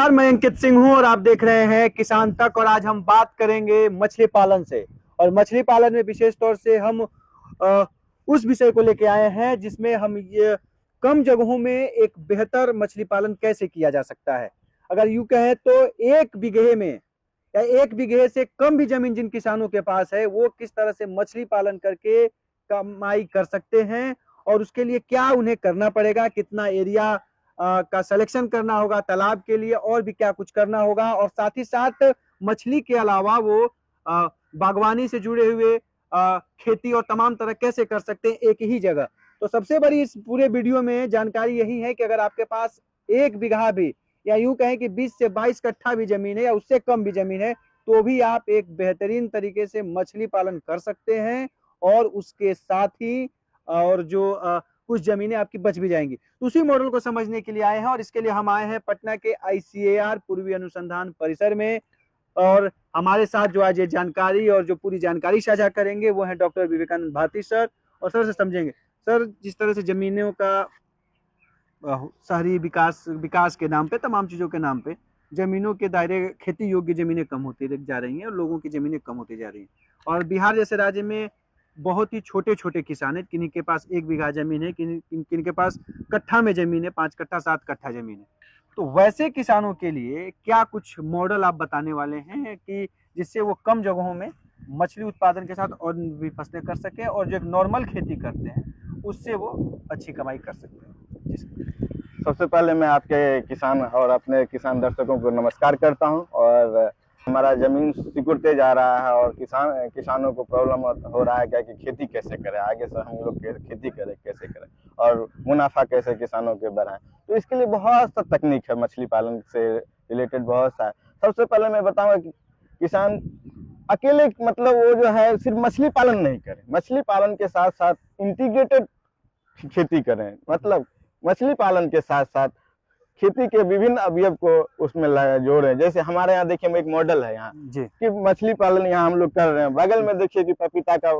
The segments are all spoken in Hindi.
नमस्कार, मैं अंकित सिंह हूं और आप देख रहे हैं किसान तक। और आज हम बात करेंगे मछली पालन से। और मछली पालन में विशेष तौर से हम उस विषय को लेके आए हैं जिसमें हम ये कम जगहों में एक बेहतर मछली पालन कैसे किया जा सकता है। अगर यूं कहें तो एक बीघे में या एक बीघे से कम भी जमीन जिन किसानों के पास है वो किस तरह से मछली पालन करके कमाई कर सकते हैं और उसके लिए क्या उन्हें करना पड़ेगा, कितना एरिया का सिलेक्शन करना होगा तालाब के लिए, और भी क्या कुछ करना होगा। और साथ ही साथ मछली के अलावा वो बागवानी से जुड़े हुए खेती और तमाम तरह कैसे कर सकते हैं एक ही जगह। तो सबसे बड़ी इस पूरे वीडियो में जानकारी यही है कि अगर आपके पास एक बीघा भी या यूं कहें कि 20 से 22 कट्ठा भी जमीन है या उससे कम भी जमीन है तो भी आप एक बेहतरीन तरीके से मछली पालन कर सकते हैं। और उसके साथ ही और जो कुछ जमीनें आपकी बच भी जाएंगी। तो उसी मॉडल को समझने के लिए आए हैं और इसके लिए हम आए हैं पटना के ICAR पूर्वी अनुसंधान परिसर में। और हमारे साथ जो आज ये जानकारी और जो पूरी जानकारी साझा करेंगे वो है डॉक्टर विवेकानंद भारती सर। और सर से समझेंगे सर, जिस तरह से जमीनों का शहरी विकास के नाम पे, तमाम चीजों के नाम पे जमीनों के दायरे, खेती योग्य जमीनें कम होती जा रही हैं और लोगों की जमीनें कम होती जा रही हैं। और बिहार जैसे राज्य में बहुत ही छोटे छोटे किसान हैं, किन्हीं के पास एक बीघा जमीन है, किन के पास कट्ठा में जमीन है, 5 कट्ठा 7 कट्ठा जमीन है। तो वैसे किसानों के लिए क्या कुछ मॉडल आप बताने वाले हैं कि जिससे वो कम जगहों में मछली उत्पादन के साथ और भी फसलें कर सके और जो एक नॉर्मल खेती करते हैं उससे वो अच्छी कमाई कर सकते हैं। सबसे पहले मैं आपके किसान और अपने किसान दर्शकों को नमस्कार करता हूं। और हमारा जमीन सिकुड़ते जा रहा है और किसानों को प्रॉब्लम हो रहा है क्या कि खेती कैसे करें, आगे से हम लोग खेती करें कैसे करें और मुनाफा कैसे किसानों के बढ़ाएं। तो इसके लिए बहुत सा तकनीक है, मछली पालन से रिलेटेड बहुत सा है। सबसे पहले मैं बताऊंगा कि किसान अकेले मतलब वो जो है सिर्फ मछली पालन नहीं करें, मछली पालन के साथ साथ इंटीग्रेटेड खेती करें। मतलब मछली पालन के साथ साथ खेती के विभिन्न अवयव को उसमें जोड़ें। जैसे हमारे यहाँ देखिए एक मॉडल है यहाँ कि मछली पालन यहाँ हम लोग कर रहे हैं। बगल में देखिए कि पपीता का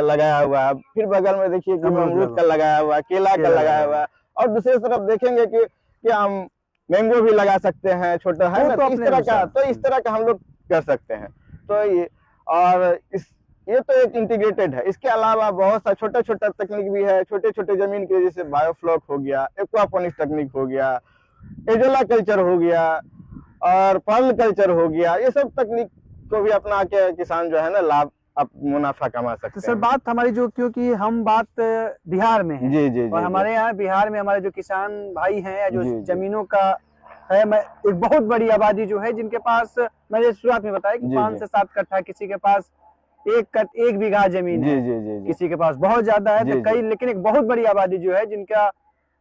लगाया हुआ है, फिर बगल में देखिए कि अमरूद का लगाया हुआ है, केला का लगाया हुआ है, और दूसरी तरफ देखेंगे कि हम मैंगो भी लगा सकते हैं, छोटा है ना। तो इस तरह का हम लोग कर सकते हैं। तो ये तो एक इंटीग्रेटेड है। इसके अलावा बहुत सा छोटा छोटा तकनीक भी है, छोटे छोटे जमीन के, जैसे बायोफ्लॉक हो गया, एक्वापोनिक्स तकनीक हो गया, एजोला कल्चर हो गया और पर्ल कल्चर हो गया। ये सब तकनीक को भी अपना के किसान जो है ना लाभ मुनाफा कमा सकते हैं। तो सर बात हमारी जो, क्योंकि हम बात बिहार में है जी और हमारे यहाँ बिहार में हमारे जो किसान भाई हैं या जो जमीनों का है, एक बहुत बड़ी आबादी जो है जिनके पास, मैंने शुरुआत में बताया कि 5 से 7 कट्ठा, किसी के पास एक बीघा जमीन है, किसी के पास बहुत ज्यादा है, तो कई, लेकिन एक बहुत बड़ी आबादी जो है जिनका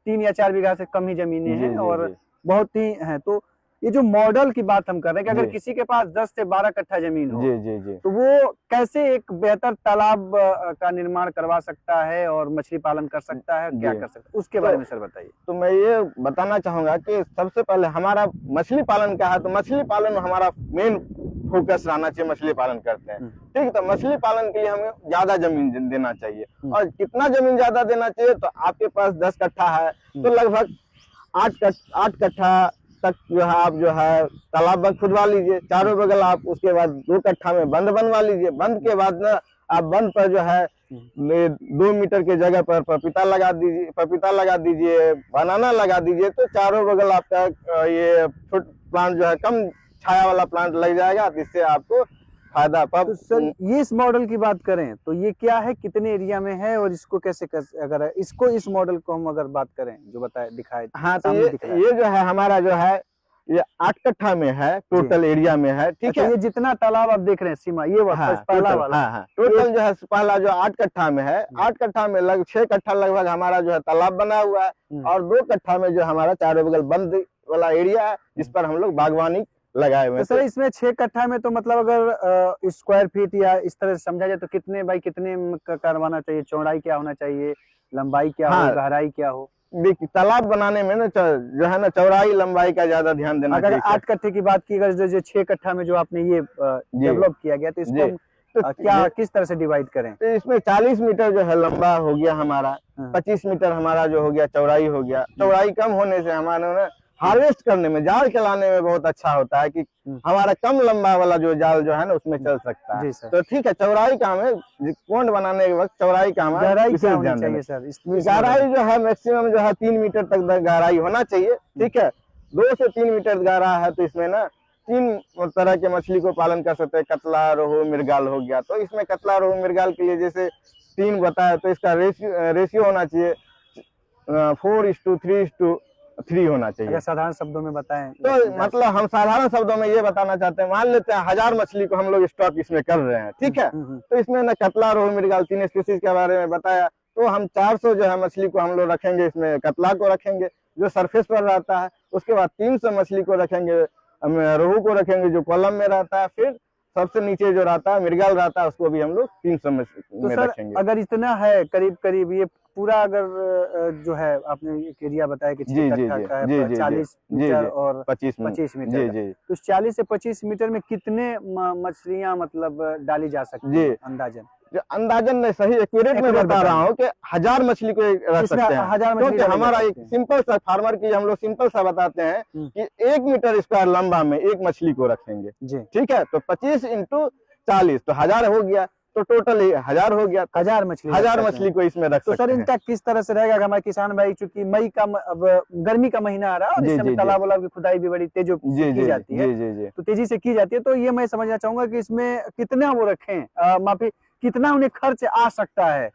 3 या 4 बीघा से कम ही जमीनें हैं और बहुत ही हैं। तो ये जो मॉडल की बात हम कर रहे हैं कि अगर किसी के पास 10 से 12 कट्ठा जमीन हो तो वो कैसे एक बेहतर तालाब का निर्माण करवा सकता है और मछली पालन कर सकता है, क्या कर सकता है, उसके बारे में सर बताइए। तो मैं ये बताना चाहूंगा कि सबसे पहले हमारा मछली पालन का है, तो मछली पालन हमारा मेन फोकस रहना चाहिए। मछली पालन करते हैं, ठीक है, तो मछली पालन के लिए हमें ज्यादा जमीन देना चाहिए। और कितना जमीन ज्यादा देना चाहिए, तो आपके पास 10 कट्ठा है तो लगभग 8 कट्ठा तक जो है आप जो है तालाब खुदवा लीजिए, चारों बगल आप। उसके बाद 2 कट्ठा में बंद बनवा लीजिए। बंद के बाद ना आप बंद पर जो है 2 मीटर के जगह पर पपीता लगा दीजिए, बनाना लगा दीजिए। तो चारों बगल आपका ये फ्रूट प्लांट जो है कम छाया वाला प्लांट लग जाएगा, जिससे आपको फायदा। तो सर ये इस मॉडल की बात करें तो ये क्या है, कितने एरिया में है और इसको कैसे अगर इसको इस मॉडल को हम अगर बात करें जो बताए दिखाए। हाँ, तो ये जो है हमारा जो है ये 8 कट्ठा में है, टोटल एरिया में है, ठीक है। ये जितना तालाब आप देख रहे हैं सीमा, ये पहला वाला टोटल जो है पहला जो 8 कट्ठा में है, 8 कट्ठा में 6 कट्ठा लगभग हमारा जो है तालाब बना हुआ है और 2 कट्ठा में जो हमारा चारों बगल बंद वाला एरिया है जिस पर हम लोग बागवानी लगाए हुए। तो सर इसमें 6 कट्ठा में तो मतलब अगर स्क्वायर फीट या इस तरह से समझा जाए तो कितने बाई कितने करवाना चाहिए, चौड़ाई क्या होना चाहिए, लंबाई क्या हो, गहराई क्या हो? देखिए तालाब बनाने में ना जो है ना चौड़ाई लंबाई का ज्यादा ध्यान देना चाहिए। अगर 8 कट्ठे की बात की, अगर जो 6 कट्ठा में जो आपने ये डेवलप किया गया तो इसको क्या किस तरह से डिवाइड करें? तो इसमें 40 मीटर जो है लंबा हो गया हमारा, 25 मीटर हमारा जो हो गया चौड़ाई हो गया। चौड़ाई कम होने से हमारे ना हार्वेस्ट करने में, जाल चलाने में बहुत अच्छा होता है कि हमारा कम लंबा वाला जो जाल जो है ना उसमें चल सकता है। जी सर। तो ठीक है, चौड़ाई काम है, पोंड बनाने के वक्त चौड़ाई काम है, गहराई विशेष क्या होनी ध्यान चाहिए देना। सर? गहराई जो है मैक्सिमम जो है 3 मीटर तक गहराई होना चाहिए, ठीक है। 2 से 3 मीटर गहरा है तो इसमें ना 3 तरह के मछली को पालन कर सकते हैं, कतला, रोहू, मृगल हो गया। तो इसमें कतला, रोहू, मृगल के लिए जैसे 3 बताया तो इसका रेशियो होना चाहिए 4:3:3 होना चाहिए। अगर साधारण शब्दों में बताएं तो मतलब हम साधारण शब्दों में ये बताना चाहते हैं, मान लेते हैं 1000 मछली को हम लोग स्टॉक इसमें कर रहे हैं, ठीक है। तो इसमें ना कतला, रोहू, मृगल 3 स्पीसीज के बारे में बताया, तो हम 400 जो है मछली को हम लोग रखेंगे, इसमें कतला को रखेंगे जो सरफेस पर रहता है, उसके बाद 300 मछली को रखेंगे, रोहू को रखेंगे जो कॉलम में रहता है, फिर सबसे नीचे जो रहता है मृगल रहता है उसको भी हम लोग 300 में तो सर रखेंगे। अगर इतना है करीब करीब ये पूरा अगर जो है आपने एक एरिया बताया कि 6 कट्ठा का है, 40 मीटर और 25 मीटर, तो 40 से 25 मीटर में कितने मछलियां मतलब डाली जा सकती है अंदाजन? अंदाजन नहीं, सही एक्यूरेट में बता रहा हूँ कि 1000 मछली को रख सकते हैं, 1000 मछली। क्योंकि हमारा एक सिंपल सा फार्मर की हम लोग सिंपल सा बताते हैं कि 1 मीटर स्क्वायर लंबा में एक मछली को रखेंगे, ठीक है। तो 25 × 40 तो 1000 हो गया, तो टोटल 1000 हो गया। 1000 मछली को इसमें रख सकते हैं। तो सर इनका किस तरह से रहेगा? हमारे किसान भाई, चूंकि मई का अब गर्मी का महीना आ रहा है और इस समय तालाब वालाब की खुदाई भी बड़ी तेजी से की जाती है, तो तेजी से की जाती है। तो ये मैं समझना चाहूंगा कि इसमें कितना वो रखें, माफी, कितना उन्हें खर्च आ सकता है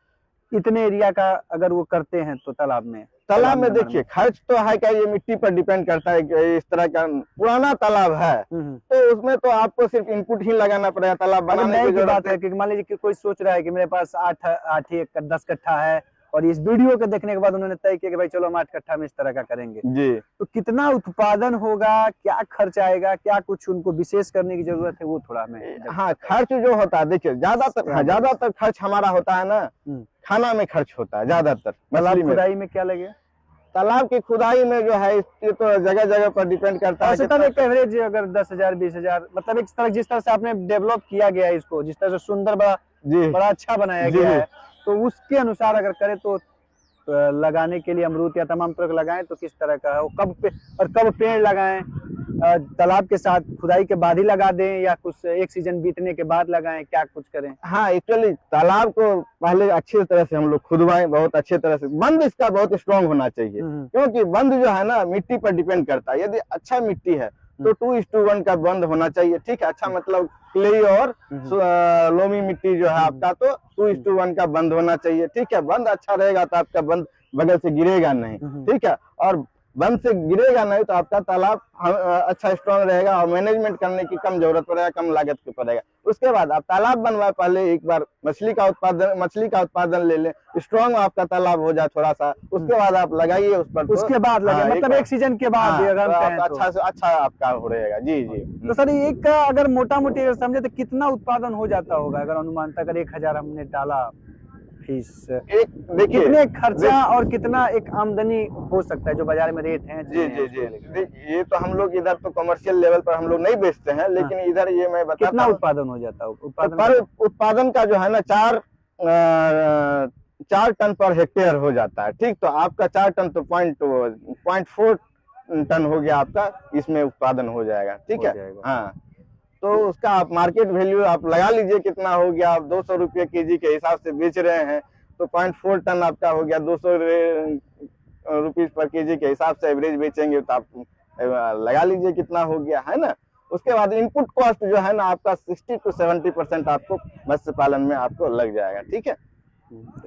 इतने एरिया का अगर वो करते हैं तो तालाब में? देखिए खर्च तो है क्या, ये मिट्टी पर डिपेंड करता है कि इस तरह का पुराना तालाब है तो उसमें तो आपको सिर्फ इनपुट ही लगाना पड़ेगा। तालाब बनाने की बात है कि मान लीजिए कि कोई सोच रहा है कि मेरे पास 8 एकड़ 10 कट्ठा है और इस वीडियो को देखने के बाद उन्होंने तय किया कि भाई चलो हम 8 कट्ठा में इस तरह का करेंगे जी, तो कितना उत्पादन होगा, क्या खर्च आएगा, क्या कुछ उनको विशेष करने की जरूरत है, वो थोड़ा हमें। हाँ, खर्च जो होता है देखिए ज्यादातर खर्च हमारा होता है ना खाना में खर्च होता है ज्यादातर। तालाब खुदाई में क्या लगे? तालाब की खुदाई में जो है ये तो जगह जगह पर डिपेंड करता है। तब एक एवरेज अगर 10,000 20,000 मतलब एक तरह जिस तरह से आपने डेवलप किया गया है इसको, जिस तरह से सुंदर बड़ा अच्छा बनाया गया है, तो उसके अनुसार अगर करें तो लगाने के लिए अमरूद या तमाम तरह लगाएं तो किस तरह का है, कब पेड़ लगाएं? तालाब के साथ खुदाई के बाद ही लगा दें या कुछ एक सीजन बीतने के बाद लगाएं, क्या कुछ करें? हाँ, एक्चुअली तालाब को पहले अच्छी तरह से हम लोग खुदवाएं, बहुत अच्छे तरह से। बंद इसका बहुत स्ट्रांग होना चाहिए क्योंकि बंद जो है ना मिट्टी पर डिपेंड करता है। यदि अच्छा मिट्टी है तो 2:1 का बंद होना चाहिए, ठीक है। अच्छा मतलब क्ले और लोमी मिट्टी जो है आपका तो 2:1 का बंद होना चाहिए, ठीक है। बंद अच्छा रहेगा तो आपका बंद बगल से गिरेगा नहीं, ठीक है। और बंद से गिरेगा नहीं तो आपका तालाब अच्छा स्ट्रांग रहेगा और मैनेजमेंट करने की कम जरूरत पड़ेगा, कम लागत पे पड़ेगा। उसके बाद आप तालाब बनवाए, पहले एक बार मछली का उत्पादन ले लें, स्ट्रांग आपका तालाब हो जाए थोड़ा सा, उसके बाद आप लगाइए उस पर। उसके बाद लगे मतलब एक सीजन के बाद अच्छा आपका हो रहेगा। जी जी। तो सर एक का अगर मोटा मोटी समझे तो कितना उत्पादन हो जाता होगा अगर अनुमानतः अगर 1000 हमने डाला फीस, एक देखिए कितने खर्चा और कितना एक आमदनी हो सकता है जो बाजार में रेट है? जी जी जी, ये तो हम लोग इधर तो कमर्शियल लेवल पर हम लोग नहीं बेचते हैं, लेकिन इधर ये मैं बताता हूं कितना उत्पादन हो जाता है। उत्पादन का जो है ना 4 टन पर हेक्टेयर हो जाता है, ठीक। तो आपका 4 टन तो 0.4 टन हो गया आपका, इसमें उत्पादन हो जाएगा, ठीक है। हाँ, तो उसका आप मार्केट वैल्यू आप लगा लीजिए कितना हो गया। आप 200 रुपये केजी के हिसाब से बेच रहे हैं तो 0.4 टन आपका हो गया, 200 रुपीज पर केजी के हिसाब से एवरेज बेचेंगे तो आप लगा लीजिए कितना हो गया, है ना। उसके बाद इनपुट कॉस्ट जो है ना आपका 60 से 70% आपको मत्स्य पालन में आपको लग जाएगा, ठीक है।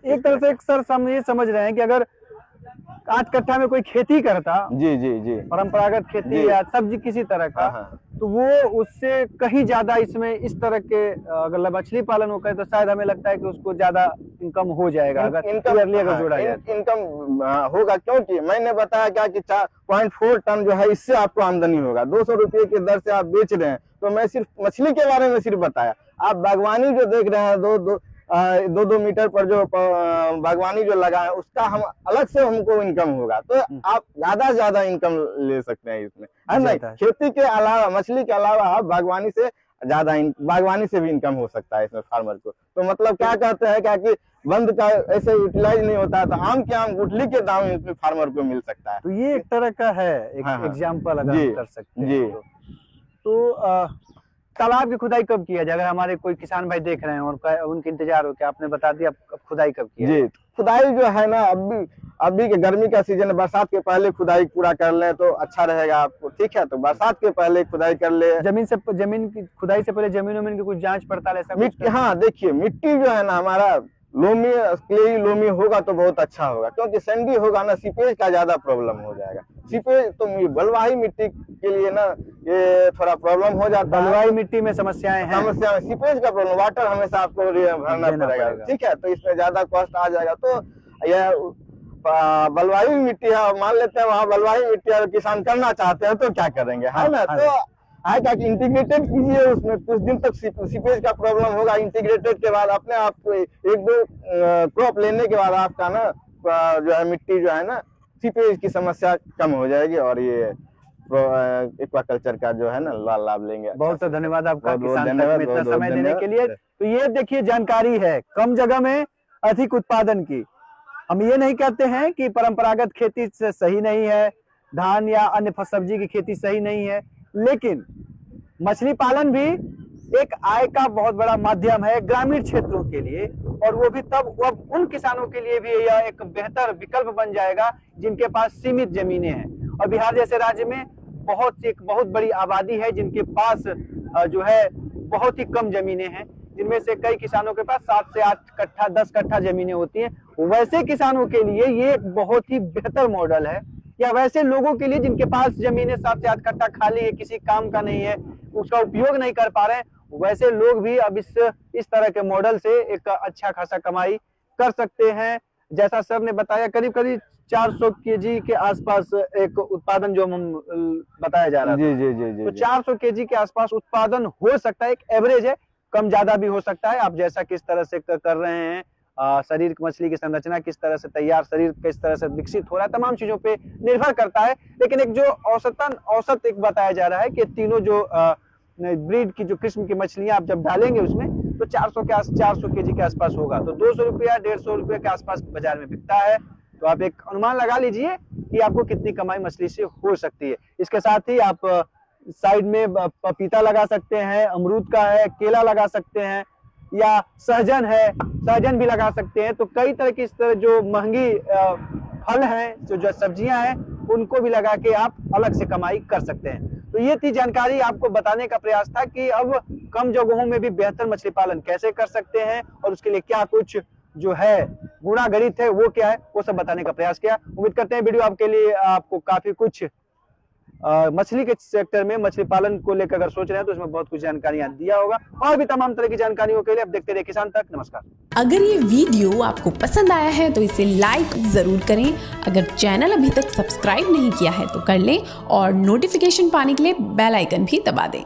एक तरह से सर हम ये समझ रहे हैं कि अगर 8 कट्ठा में कोई खेती करता, जी जी जी, परंपरागत खेती या सब्जी किसी तरह का, तो वो उससे कहीं ज्यादा इसमें इस तरह के अगर मछली पालन हो करे तो शायद हमें लगता है कि उसको ज्यादा इनकम हो जाएगा अगर अगर जोड़ा जाए। इनकम होगा क्योंकि मैंने बताया क्या कि 0.4 टन जो है इससे आपको आमदनी होगा। 200 रुपये की दर से आप बेच रहे हैं, तो मैं सिर्फ मछली के बारे में सिर्फ बताया। आप बागवानी जो देख रहे हैं 2 मीटर पर जो बागवानी जो लगा है उसका हम अलग से हमको इनकम होगा, तो आप ज्यादा इनकम ले सकते हैं इसमें, है ना। खेती के अलावा, मछली के अलावा आप बागवानी से ज्यादा बागवानी से भी इनकम हो सकता है इसमें फार्मर को। तो मतलब क्या कहते हैं क्या कि बंद का ऐसे यूटिलाइज नहीं होता है, तो आम के आम गुठली के दाम इसमें फार्मर को मिल सकता है। तो ये एक तरह का है एक हाँ, हाँ। एग्जाम्पल अगर जी, हम कर सकते जी। हैं तो तालाब की खुदाई कब किया जाए? अगर हमारे कोई किसान भाई देख रहे हैं और उनके इंतजार हो कि आपने बता दिया अब खुदाई कब किया जी, खुदाई जो है ना अभी के गर्मी का सीजन है, बरसात के पहले खुदाई पूरा कर ले तो अच्छा रहेगा आपको, ठीक है। तो बरसात के पहले खुदाई कर ले। जमीन की खुदाई से पहले जमीन की कुछ जांच पड़ताल ऐसा कुछ मिट्टी, हाँ देखिए मिट्टी जो है ना हमारा लोमी क्लेई लोमी होगा तो बहुत अच्छा होगा, क्योंकि सैंडी होगा ना सीपेज का ज्यादा प्रॉब्लम हो जाएगा। सीपेज तो बलुआही मिट्टी के लिए ना ये थोड़ा प्रॉब्लम हो जाता है। बलुआही मिट्टी में समस्याएं हैं, सीपेज का प्रॉब्लम, वाटर हमेशा आपको भरना पड़ेगा, ठीक है। तो इसमें ज्यादा कॉस्ट आ जाएगा। तो यह बलुआही मिट्टी है, मान लेते हैं वहाँ बलुआही मिट्टी अगर किसान करना चाहते हैं तो क्या करेंगे, है ना। तो क्या इंटीग्रेटेड कीजिए, उसमें कुछ दिन तक सीपेज का प्रॉब्लम होगा। इंटीग्रेटेड के बाद अपने आप को 1-2 क्रॉप लेने के बाद आपका ना जो है मिट्टी जो है ना सीपेज की समस्या कम हो जाएगी और ये एक्वाकल्चर का जो है ना लाभ लेंगे। बहुत धन्यवाद आपका किसान तक में इतना समय देने के लिए। तो ये देखिए जानकारी है कम जगह में अधिक उत्पादन की। हम ये नहीं कहते हैं कि परंपरागत खेती से सही नहीं है, धान या अन्य सब्जी की खेती सही नहीं है, लेकिन मछली पालन भी एक आय का बहुत बड़ा माध्यम है ग्रामीण क्षेत्रों के लिए, और वो भी तब उन किसानों के लिए भी यह एक बेहतर विकल्प बन जाएगा जिनके पास सीमित जमीनें हैं। और बिहार जैसे राज्य में एक बहुत बड़ी आबादी है जिनके पास जो है बहुत ही कम जमीनें हैं, जिनमें से कई किसानों के पास 7 से 8 कट्ठा 10 कट्ठा जमीनें होती हैं। वैसे किसानों के लिए ये एक बहुत ही बेहतर मॉडल है, या वैसे लोगों के लिए जिनके पास जमीनें 7 से 8 कट्ठा खाली है, किसी काम का नहीं है, उसका उपयोग नहीं कर पा रहे हैं, वैसे लोग भी अब इस तरह के मॉडल से एक अच्छा खासा कमाई कर सकते हैं। जैसा सर ने बताया करीब 400 केजी के आसपास एक उत्पादन जो हम बताया जा रहा है। जी। तो 400 केजी के आसपास उत्पादन हो सकता है, एक एवरेज है, कम ज्यादा भी हो सकता है। आप जैसा किस तरह से कर रहे हैं, शरीर मछली की संरचना किस तरह से तैयार, शरीर किस तरह से विकसित हो रहा है, तमाम चीजों पे निर्भर करता है। लेकिन एक जो औसत एक बताया जा रहा है कि तीनों जो ब्रीड की जो किस्म की मछलियां आप जब डालेंगे उसमें तो 400 केजी के आसपास होगा। तो 200 रुपया 150 रुपये के आसपास बाजार में बिकता है। तो आप एक अनुमान लगा लीजिए कि आपको कितनी कमाई मछली से हो सकती है। इसके साथ ही आप साइड में पपीता लगा सकते हैं, अमरूद का है, केला लगा सकते हैं, या सहजन है, सहजन भी लगा सकते हैं। तो कई तरह की इस तरह जो महंगी फल हैं, जो सब्जियां हैं, उनको भी लगा के आप अलग से कमाई कर सकते हैं। तो ये थी जानकारी आपको बताने का प्रयास था कि अब कम जगहों में भी बेहतर मछली पालन कैसे कर सकते हैं और उसके लिए क्या कुछ जो है गुणागणित है वो क्या है, वो सब बताने का प्रयास किया। उम्मीद करते हैं वीडियो आपके लिए आपको काफी कुछ मछली के सेक्टर में मछली पालन को लेकर अगर सोच रहे हैं तो इसमें बहुत कुछ जानकारियां दिया होगा। और भी तमाम तरह की जानकारियों के लिए आप देखते रहिए किसान तक। नमस्कार। अगर ये वीडियो आपको पसंद आया है तो इसे लाइक जरूर करें। अगर चैनल अभी तक सब्सक्राइब नहीं किया है तो कर लें और नोटिफिकेशन पाने के लिए बेल आइकन भी दबा दें।